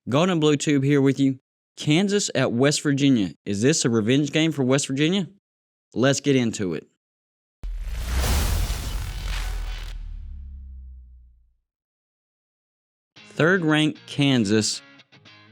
Golden Blue Tube here with you. Kansas at West Virginia. Is this a revenge game for West Virginia? Let's get into it. Third-ranked Kansas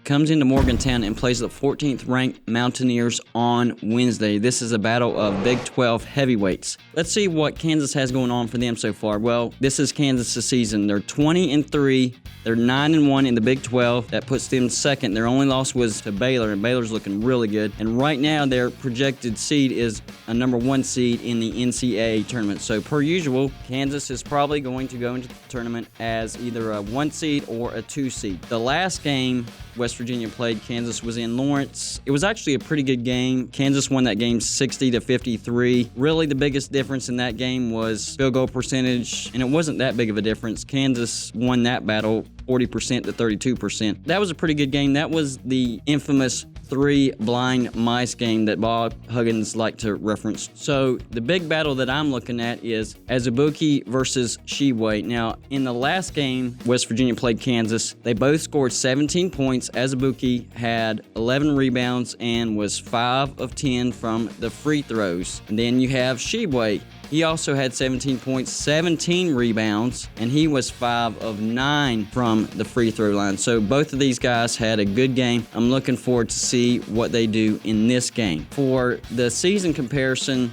comes into Morgantown and plays the 14th-ranked Mountaineers on Wednesday. This is a battle of Big 12 heavyweights. Let's see what Kansas has going on for them so far. Well, this is Kansas' season. They're 20-3. They're 9-1 in the Big 12. That puts them second. Their only loss was to Baylor, and Baylor's looking really good. And right now, their projected seed is a #1 seed in the NCAA tournament. So, per usual, Kansas is probably going to go into the tournament as either a 1 seed or a 2 seed. The last game West Virginia played Kansas was in Lawrence. It was actually a pretty good game. Kansas won that game 60-53. Really, the biggest difference in that game was field goal percentage, and it wasn't that big of a difference. Kansas won that battle 40% to 32%. That was a pretty good game. That was the infamous 3 blind mice game that Bob Huggins liked to reference. So the big battle that I'm looking at is Azubuike versus Sheway. Now, in the last game, West Virginia played Kansas. They both scored 17 points. Azubuike had 11 rebounds and was 5 of 10 from the free throws. And then you have Sheway. He also had 17 points, 17 rebounds, and he was 5 of 9 from the free throw line. So both of these guys had a good game. I'm looking forward to see what they do in this game. For the season comparison,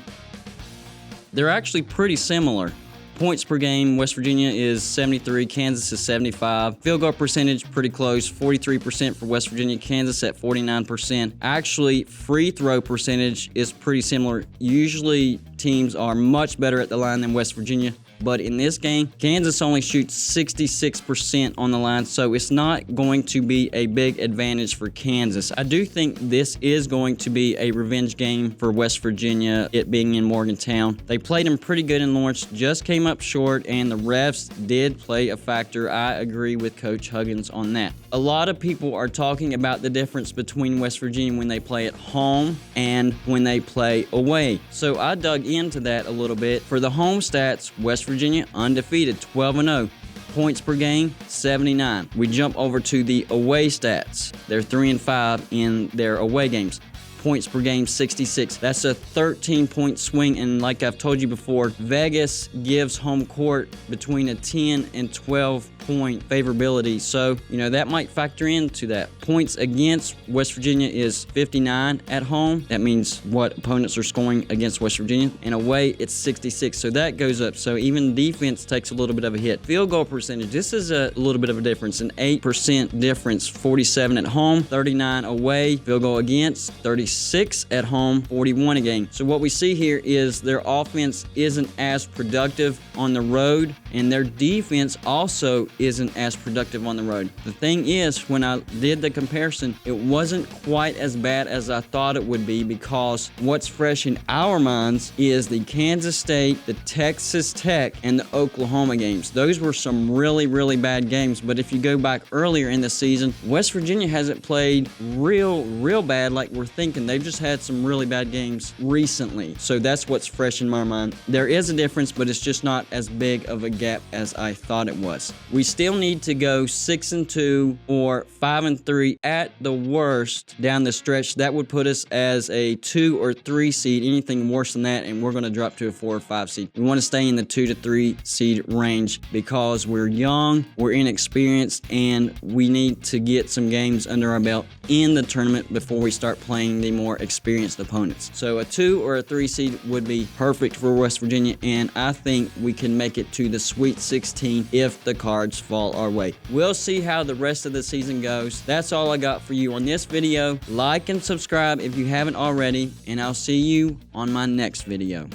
they're actually pretty similar. Points per game, West Virginia is 73, Kansas is 75. Field goal percentage, pretty close, 43% for West Virginia, Kansas at 49%. Actually, free throw percentage is pretty similar. Usually, teams are much better at the line than West Virginia. But in this game, Kansas only shoots 66% on the line, so it's not going to be a big advantage for Kansas. I do think this is going to be a revenge game for West Virginia, it being in Morgantown. They played them pretty good in Lawrence, just came up short, and the refs did play a factor. I agree with Coach Huggins on that. A lot of people are talking about the difference between West Virginia when they play at home and when they play away. So I dug into that a little bit. For the home stats, West Virginia undefeated, 12-0. Points per game, 79. We jump over to the away stats. They're 3-5 in their away games. Points per game, 66. That's a 13-point swing, and like I've told you before, Vegas gives home court between a 10 and 12-point favorability, so that might factor into that. Points against West Virginia is 59 at home. That means what opponents are scoring against West Virginia, and away it's 66, so that goes up. So even defense takes a little bit of a hit. Field goal percentage, this is a little bit of a difference, an 8% difference. 47 at home, 39 away. Field goal against, 36 at home, 41 a game. So what we see here is their offense isn't as productive on the road, and their defense also isn't as productive on the road. The thing is, when I did the comparison, it wasn't quite as bad as I thought it would be, because what's fresh in our minds is the Kansas State, the Texas Tech, and the Oklahoma games. Those were some really, really bad games, but if you go back earlier in the season, West Virginia hasn't played real bad like we're thinking. They've just had some really bad games recently, so that's what's fresh in my mind. There is a difference, but it's just not as big of a gap as I thought it was. We still need to go 6-2 or 5-3 at the worst down the stretch. That would put us as a 2 or 3 seed. Anything worse than that, and we're going to drop to a 4 or 5 seed. We want to stay in the 2 to 3 seed range because we're young, we're inexperienced, and we need to get some games under our belt in the tournament before we start playing the more experienced opponents. So a 2 or a 3 seed would be perfect for West Virginia, and I think we can make it to the Sweet 16 if the cards fall our way. We'll see how the rest of the season goes. That's all I got for you on this video. Like and subscribe if you haven't already, and I'll see you on my next video.